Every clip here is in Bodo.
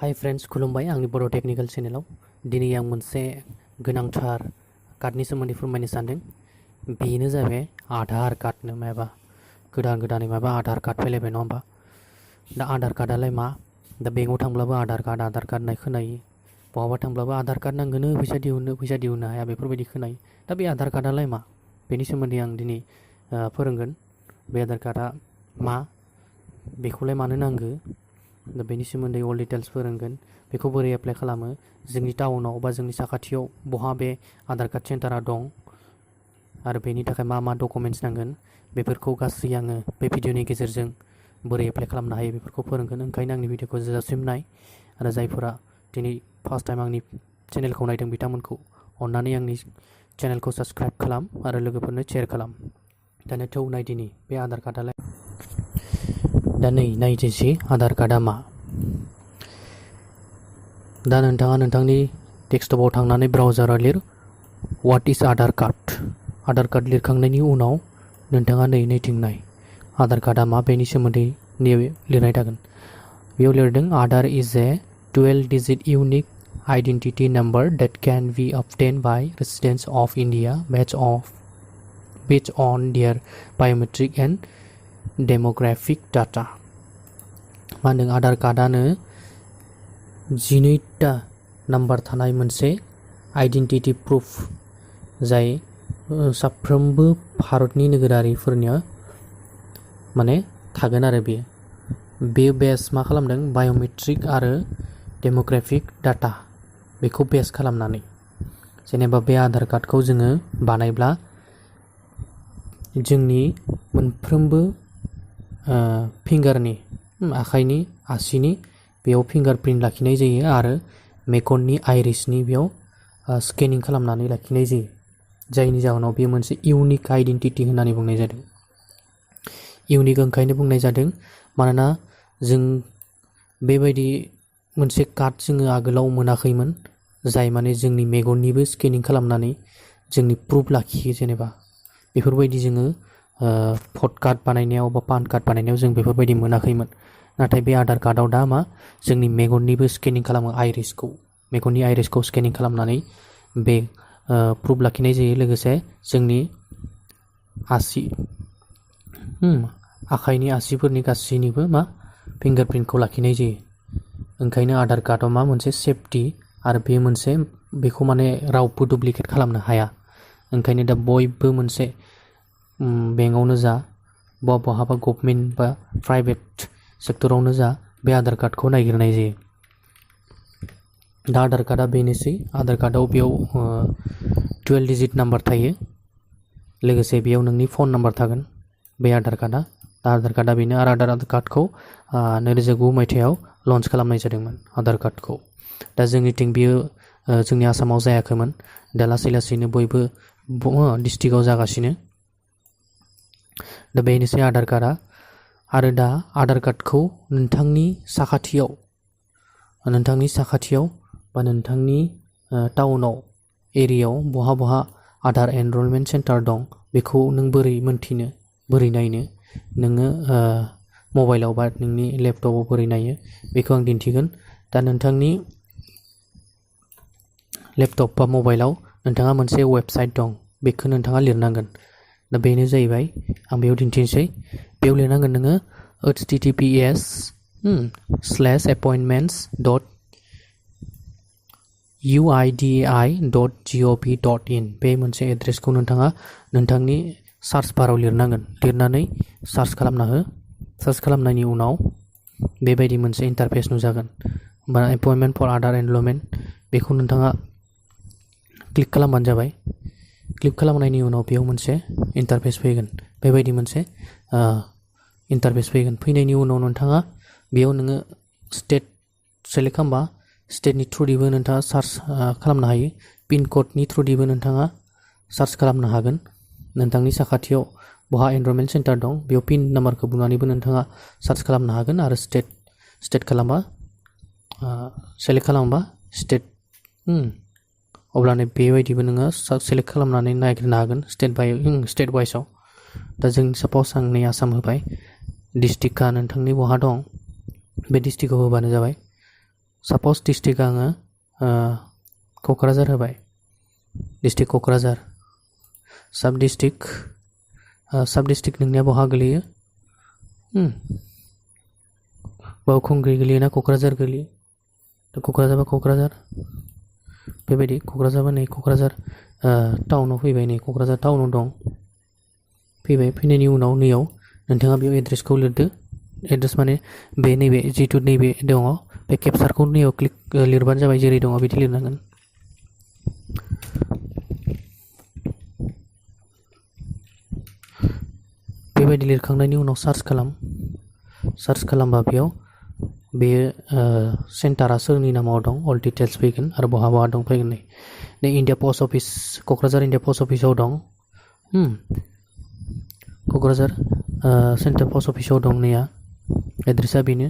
हाय फ्रेंड्स खुलुमबाय आंनि बर' टेक्निकल चेनेलाव दिनै आं मोनसे गोनांथार कार्डनि सोमोन्दै फोरमायनो सानदों। बेनो जाबाय आधार कार्डनो माबा गोदानै माबा आधार कार्ड फैलायबाय नङा होमबा। दा आधार कार्डआलाय मा? दा बेंकआव थांब्लाबो आधार कार्ड होननाय खोनायो, बहाबा थांब्लाबो आधार कार्ड नांगोनो फैसा दिहुननो हाया बेफोरबायदि खोनायो। दा बे आधार कार्डआलाय मा? बेनि सोमोन्दै आं दिनै फोरोंगोन। बे आधार कार्डआ मा, बेखौलाय मानो नांगौ, दा बेनि सोमोन्दै अल डिटेल्स फोरोंगोन। बेखौ बोरै एप्लाइ खालामो, जोंनि टाउनाव बा जोंनि साखाथियाव बहा बे आधार कार्ड सेन्टारा दं आरो बेनि थाखाय मा मा डकुमेन्ट्स नांगोन, बेफोरखौ गासै आङो बे भिडिअनि गेजेरजों बोरै एप्लाइ खालामनो हायो बेफोरखौ फोरोंगोन। ओंखायनो आंनि भिडिअखौ जोबजासिम नाय आरो जायफोरा दिनै फार्स्ट टाइम आंनि चेनेलखौ नायदों बिथांमोनखौ अन्नानै आंनि चेनेलखौ साबस्क्राइब खालाम आरो लोगोफोरनो शेयार खालाम। दानो थौ नायदिनि बे आधार कार्डआलाय। दा नै नायदिसै आधार कार्डआ मा। दा नोंथाङा नोंथांनि डेस्कटपआव थांनानै ब्राउजाराव लिर what is Aadhaar card. Aadhaar card लिरखांनायनि उनाव नोंथाङा नैथिं नाय आधार कार्डआ मा बेनि सोमोन्दै लिरनाय थागोन। बेयाव लिरदों Aadhaar is a 12-digit unique identity number that can be obtained by residents of India based on their biometric and demographic data। मा होनदों? आधार कार्डआनो 12टा नाम्बार थानाय मोनसे आइडेन्टिटि प्रुफ, जाय साफ्रोमबो भारतनि नोगोरारिफोरनिया माने थागोन आरो बेयो बेस मा खालामदों? बाय'मेट्रिक आरो डेम'ग्राफिक डाटा बेखौ बेस खालामनानै। जेनेबा बे आधार कार्डखौ जोङो बानायब्ला जोंनि मोनफ्रोमबो फिंगारनि आखाइनि आसिनि बेयाव फिंगार प्रिन्ट लाखिनाय जायो आरो मेगननि आइरिसनि बेयाव स्केनिं खालामनानै लाखिनाय जायो, जायनि जाहोनाव बेयो मोनसे इउनिक आइडेन्टिटि होननानै बुंनाय जादों। इउनिक ओंखायनो बुंनाय जादों मानोना जों बेबायदि मोनसे कार्ड जोङो आगोलाव मोनाखैमोन, जाय माने जोंनि मेगननिबो स्केनिं खालामनानै जोंनि प्रुफ लाखियो। जेनेबा बेफोरबायदि जोङो भट कार्ड बानायनायाव बा पान कार्ड बानायनायाव जों बेफोरबायदि मोनाखैमोन। नाथाय बे आधार कार्डआव दा मा, जोंनि मेगननिबो स्केनिं खालामो, मेगननि आइरिसखौ स्केनिं खालामनानै बे प्रुफ लाखिनाय जायो। लोगोसे जोंनि आखाइनि आसिफोरनि गासैनिबो मा फिंगार प्रिन्टखौ लाखिनाय जायो। ओंखायनो आधार कार्डआव मा मोनसे सेफटि आरो बे मोनसे बेखौ माने रावबो डुप्लिकेट खालामनो हाया। ओंखायनो दा बयबो मोनसे बेंकआवनो जा बहाबा गभमेन्ट बा प्राइभेट सेक्टरावनो जा बे आधार कार्डखौ नागिरनाय जायो। दा आधार कार्डआ बेनोसै। आधार कार्डआव बेयाव 12-digit नाम्बार थायो, लोगोसे बेयाव नोंनि फन नाम्बार थागोन बे आधार कार्डआ। दा आधार कार्डआ बेनो। आरो आधार कार्डखौ 2009 मायथाइयाव लन्च खालामनाय जादोंमोन आधार कार्डखौ। दा जोंनिथिं बियो जोंनि आसामाव जायाखैमोन। दा लासै लासैनो बयबो डिस्ट्रिक्टआव जागासिनो। दा बेनोसै आधार कार्डआ। आरो दा आधार कार्डखौ नोंथांनि साखाथियाव बा नोंथांनि टाउनाव एरियायाव बहा आधार एनरलमेन्ट सेन्टार दं, बेखौ नों बोरै मोन्थिनो, बोरै नायनो? नोङो मबाइलाव बा नोंनि लेपटपाव बोरै नायो बेखौ आं दिन्थिगोन। दा नोंथांनि लेपटप बा मबाइलाव नोंथाङा मोनसे वेबसाइट दं, बेखौ नोंथाङा लिरनांगोन। दा बेनो जाहैबाय, आं बेयाव दिन्थिनोसै। बेयाव लिरनांगोन नोङो https://appointments.uidai.gov.in बे मोनसे एड्रेसखौ नोंथाङा नोंथांनि सार्च बाराव लिरनांगोन। लिरनानै सार्च खालामना हो। सार्च खालामनायनि उनाव बेबायदि मोनसे इन्टारफेस नुजागोन। बा एपइन्टमेन्ट फर आधार एनरलमेन्ट बेखौ नोंथाङा क्लिक खालामबानो जाबाय। क्लिक खालामनायनि उनाव बेयाव मोनसे इन्टारफेस फैगोन। बेबायदि मोनसे इन्टारफेस फैगोन। फैनायनि उनाव नोंथाङा बेयाव नोङो स्टेट सेलेक्ट खालामबा स्टेटनि थ्रुयैबो नोंथाङा सार्च खालामनो हायो। पिन क'डनि थ्रुयैबो नोंथाङा सार्च खालामनो हागोन। नोंथांनि साखाथियाव बहा एनरलमेन्ट सेन्टार दं बेयाव पिन नाम्बारखौ बुंनानैबो नोंथाङा सार्च खालामनो हागोन। आरो स्टेट खालामबा सेलेक्ट खालामबा स्टेट अब्लानो बेबायदिबो नोङो सेलेक्ट खालामनानै नागिरनो हागोन स्टेट वाइसआव। दा जों साप'ज आं नै आसाम होबाय, डिस्ट्रिक्टआ नोंथांनि बहा दं बे डिस्ट्रिक्टआव होबानो जाबाय। साप'ज डिस्ट्रिक्ट आङो क'क्राझार होबाय डिस्ट्रिक्ट क'क्राझार साब डिस्ट्रिक्ट नोंनिया बहा गोलैयो बावखुंग्रि गोलैयोना क'क्राझार गोलैयो थ' क'क्राझार बा क'क्राझार बेबायदि क'क्राझार बा नै क'क्राझार टाउनाव फैबाय नै क'क्राझार टाउनाव दं फैबाय फैनायनि उनाव नैयाव नोंथाङा बेयाव एड्रेसखौ लिरदो एड्रेस माने बे नैबे जिथु नैबे दङ बे केपचारखौ नैयाव क्लिक लिरबानो जाबाय जेरै दङ बिदि लिरनांगोन बेबायदि लिरखांनायनि उनाव सार्च खालामबा बेयाव बेयो सेन्टारा सोरनि नामाव दं अल डिटेल्स फैगोन आरो बहा दं फैगोन नै India post office Kokrajhar India post अफिसाव दं क'क्राझार सेन्ट्रेल पस्ट अफिसाव दं नैया एड्रेसा बेनो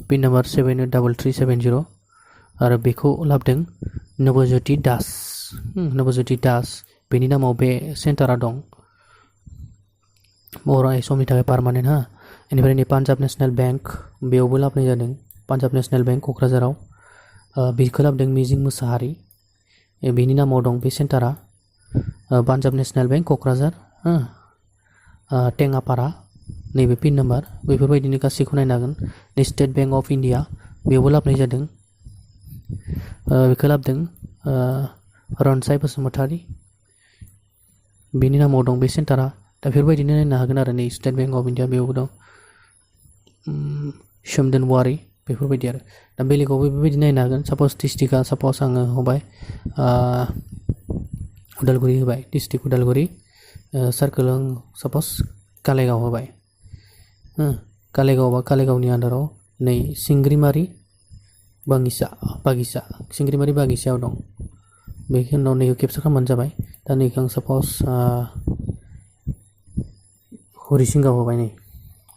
पिन नाम्बार 783370 आरो बेखौ लाबोदों नबज्योति दास बेनि नामाव बे सेन्टारा दं बर' समनि थाखाय पार्मानेन्ट बेनिफ्राय नै पान्जाब नेसनेल बैंक बेयावबो लाबोनाय जादों पान्जाब नेसनेल बैंक क'क्राझाराव बेखौ लाबोदों मिजिं मुसाहारि बेनि नामाव दं बे सेन्टारा पान्जाब नेसनेल बैंक क'क्राझार टेङापारा नैबे पिन नाम्बार बेफोरबायदिनो गासैखौ नायनो हागोन नै स्टेट बैंक अफ इन्डिया बेयावबो लाबोनाय जादों बेखौ लाबोदों रनसाय बसुमतारी बेनि नामाव दं बे सेन्टारा दा बेफोरबायदिनो नायनो हागोन आरो नै स्टेट बैंक अफ इन्डिया बेयावबो दं सोमदोन वारि बेफोरबायदि आरो दा बेलेगावबो बेबायदि नायनो हागोन साप'ज डिस्ट्रिक्टआ साप'ज आङो होबाय उदालगुरि होबाय डिस्ट्रिक्ट उदालगुरि सार्कोल आं साप'ज कालाइगाव होबाय कालाइगावनि आन्दाराव नै सिंग्रिमारि बागिसा सिंग्रिमारि बागिसायाव दं बेनि उनाव नैखौ केपचार खालामबानो जाबाय दा नैखौ आं साप'ज हरिसिंगायाव होबाय नै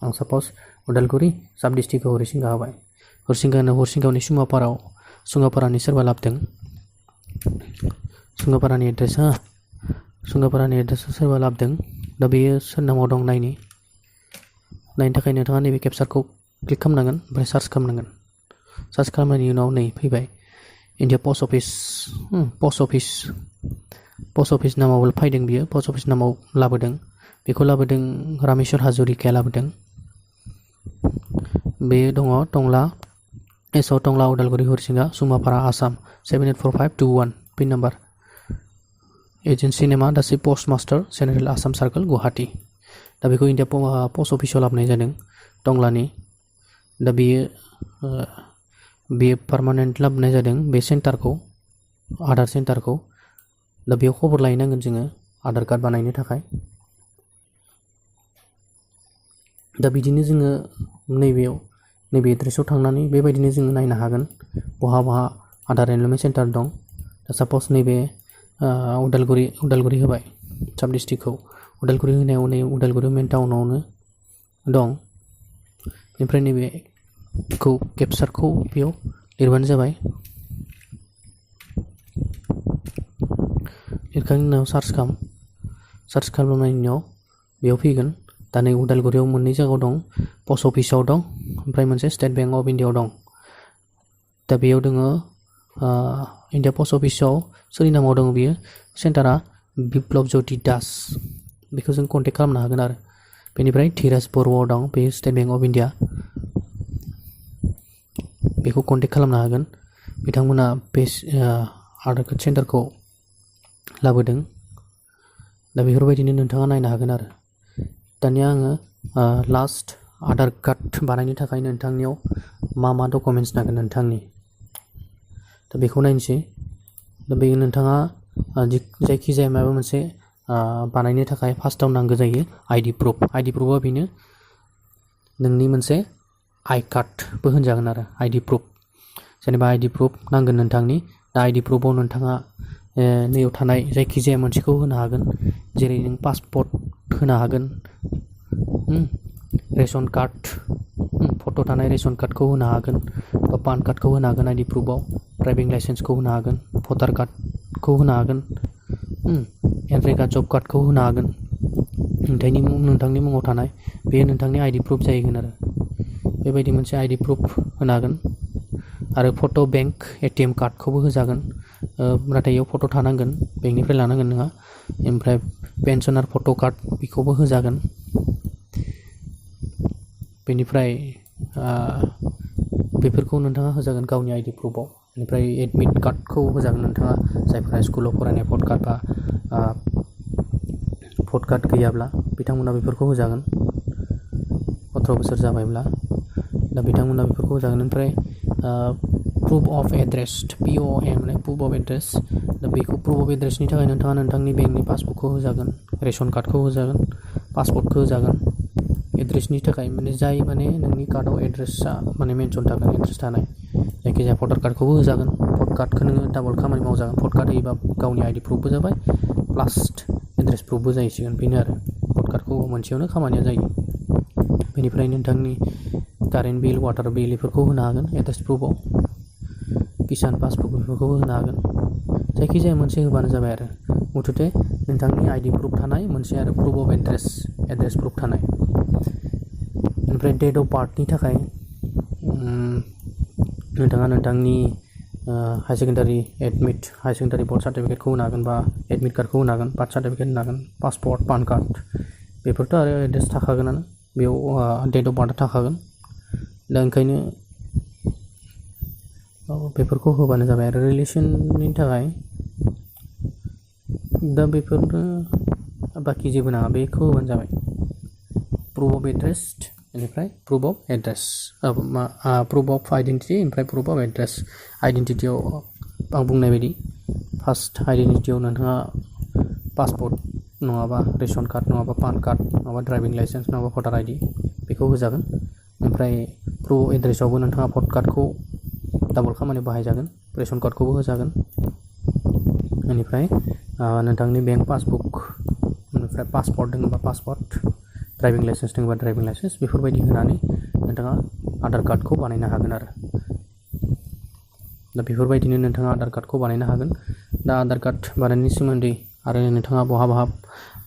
आं साप'ज उदालगुरि साब डिस्ट्रिक्टआव हरिसिंगा होबाय हरिसिंगानि सुङापारानि सोरबा लाबोदों सुङापारानि एड्रेसा सोरबा लाबोदों दा बेयो सोर नामाव दं नायनो थाखाय नोंथाङा नैबे केपचारखौ क्लिक खालामनांगोन ओमफ्राय सार्च खालामनायनि उनाव नै फैबाय इन्डिया पस्ट अफिस नामाव फैदों बियो पस्ट अफिस नामाव लाबोदों बेखौ लाबोदों रामेश्वर हाजरिकाया लाबोदों बे दङ टंला Udalguri Harisinga Sumapara Assam 784521 pin number agency नेमा दासि post master central Assam circle Guwahati दा बेखौ इन्डिया पस्ट अफिसाव लाबोनाय जादों टंलानि दा बेयो पार्मानेन्ट लाबोनाय जादों बे सेन्टारखौ आधार सेन्टारखौ दा बेयाव खबर लायनांगोन जोङो आधार कार्ड बानायनो थाखाय दा बिदिनो जोङो नैबे एड्रेसाव थांनानै बेबायदिनो जोङो नायनो हागोन बहा आधार एनरलमेन्ट सेन्टार दं दा साप'ज नैबे उदालगुरि होबाय साब डिस्ट्रिक्टखौ उदालगुरि होनायाव नै उदालगुरि मेन टाउनावनो दं बेनिफ्राय नैबेखौ केपचारखौ बेयाव लिरबानो जाबाय लिरखांनायनि उनाव सार्च खालामनायनि उनाव बेयाव फैगोन दा नै उदालगुरियाव मोननै जायगायाव दं पस्ट अफिसाव दं ओमफ्राय मोनसे स्टेट बैंक अफ इन्डियायाव दं दा बेयाव दोङो इन्डिया पस्ट अफिसाव सोरनि नामाव दङ बियो सेन्टारा बिप्लब ज्योति दास बेखौ जों कन्टेक्ट खालामनो हागोन आरो बेनिफ्राय धीराज बर'आव दं बे स्टेट बैंक अफ इन्डिया बेखौ कन्टेक्ट खालामनो हागोन बिथांमोना बे आधार कार्ड सेन्टारखौ लाबोदों दा बेफोरबायदिनो नोंथाङा नायनो हागोन आरो दानिया आङो लास्ट आधार कार्ड बानायनो थाखाय नोंथांनियाव मा डकुमेन्ट्स नांगोन नोंथांनि दा बेखौ नायनोसै दा बे नोंथाङा जायखिजाया माबा मोनसे बानायनो थाखाय फार्स्टआव नांगौ जायो आइडि प्रुफआ बेनो नोंनि मोनसे आइ कार्डबो होनजागोन आरो आइडि प्रुफ जेनेबा आइडि प्रुफ नांगोन नोंथांनि दा आइडि प्रुफआव नोंथाङा नैयाव थानाय जायखिजाया मोनसेखौ होनो हागोन जेरै नों पासपर्ट होनो हागोन रेशन कार्ड फट' थानाय रेशन कार्डखौ होनो हागोन बा पान कार्डखौ होनो हागोन आइडि प्रुफआव ड्राइभिं लाइसेन्सखौ होनो हागोन भटार कार्डखौ होनो हागोन एनरेगा जब कार्डखौ होनो हागोन नोंथांनि मुङाव थानाय बेयो नोंथांनि आइडि प्रुफ जाहैगोन आरो बेबायदि मोनसे आइडि प्रुफ होनो हागोन आरो फट' बेंक ATM कार्डखौबो होजागोन नाथाय इयाव फट' थानांगोन बेंकनिफ्राय लानांगोन नोंहा ओमफ्राय पेन्सनार फट' कार्ड बेखौबो होजागोन बेनिफ्राय बेफोरखौ नोंथाङा होजागोन गावनि आइडि प्रुफआव बेनिफ्राय एडमिट कार्डखौ होजागोन नोंथाङा जायफोरा स्कुलाव फरायनाय भट कार्ड बा भट कार्ड गैयाब्ला बिथांमोना बेफोरखौ होजागोन 18 बोसोर जाबायब्ला दा बिथांमोना बेफोरखौ होजागोन ओमफ्राय प्रुफ अफ एड्रेस POA माने प्रुफ अफ एड्रेस दा बेखौ प्रुफ अफ एड्रेसनि थाखाय नोंथाङा नोंथांनि बेंकनि पासबुकखौ होजागोन रेशन कार्डखौ होजागोन पासपर्टखौ होजागोन एड्रेसनि थाखाय माने जाय माने नोंनि कार्डआव एड्रेसा माने मेनसन थागोन एड्रेस थानाय जायखिजाया भटार कार्डखौबो होजागोन भट कार्डखौ नोङो डाबल खामानि मावजागोन भट कार्ड होयोबा गावनि आइडि प्रुफबो जाबाय प्लास एड्रेस प्रुफबो जाहैसिगोन बेनो आरो भट कार्डखौ मोनसेयावनो खामानिया जायो बेनिफ्राय नोंथांनि कारेन्ट बिल वाटार बिल बेफोरखौ होनो हागोन एड्रेस प्रुफआव किसान पासबुक बेफोरखौबो होनो हागोन जायखिजाया मोनसे होबानो जाबाय आरो मुथुथे नोंथांनि आइडि प्रुफ थानाय मोनसे आरो प्रुफ अफ एड्रेस प्रुफ थानाय ओमफ्राय डेट अफ बार्थनि थाखाय नोंथाङा नोंथांनि high secondary high secondary board सार्टिफिकेटखौ होनो हागोन बा एडमिट कार्डखौ होनो हागोन बार्थ सार्टिफिकेट होनो हागोन पासपर्ट पान कार्ड बेफोरथ' आरो एड्रेस थाखागोनानो बेयाव डेट अफ बार्थ थाखागोन दा ओंखायनो बेफोरखौ होबानो जाबाय आरो रिलेसननि थाखाय दा बेफोरनो बाखि जेबो नाङा बेखौ होबानो जाबाय प्रुफ अफ एड्रेस बेनिफ्राय proof of address proof of identity ओमफ्राय प्रुफ अफ एड्रेस आइडेन्टिटियाव आं बुंनाय बायदि फार्स्ट आइडेन्टिटियाव नोंथाङा पासपर्ट नङाबा रेशन कार्ड नङाबा पान कार्ड नङाबा ड्राइभिं लाइसेन्स नङाबा भटार आइडि बेखौ होजागोन ओमफ्राय प्रुफ अफ एड्रेसावबो नोंथाङा भट कार्डखौ डाबल खामानियाव बाहायजागोन रेशन कार्डखौबो होजागोन बेनिफ्राय नोंथांनि बेंक पासबुक बेनिफ्राय पासपर्ट दङबा पासपर्ट ड्राइभिं लाइसेन्स दङबा ड्राइभिं लाइसेन्स बेफोरबायदि होनानै नोंथाङा आधार कार्डखौ बानायनो हागोन आरो दा बेफोरबायदिनो नोंथाङा आधार कार्डखौ बानायनो हागोन दा आधार कार्ड बानायनायनि सोमोन्दै आरो नोंथाङा बहा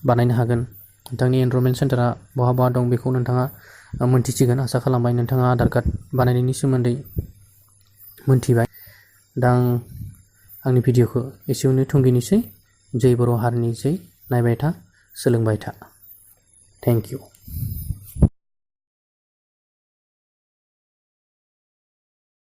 बानायनो हागोन नोंथांनि एनरलमेन्ट सेन्टारा बहा दं बेखौ नोंथाङा मोनथिसिगोन आसा खालामबाय नोंथाङा आधार कार्ड बानायनायनि सोमोन्दै मोनथिबाय दा आंनि भिडिअखौ एसेयावनो थुंगेनोसै जै बर' हारिनि जै नायबाय था सोलोंबाय था थेंक इउ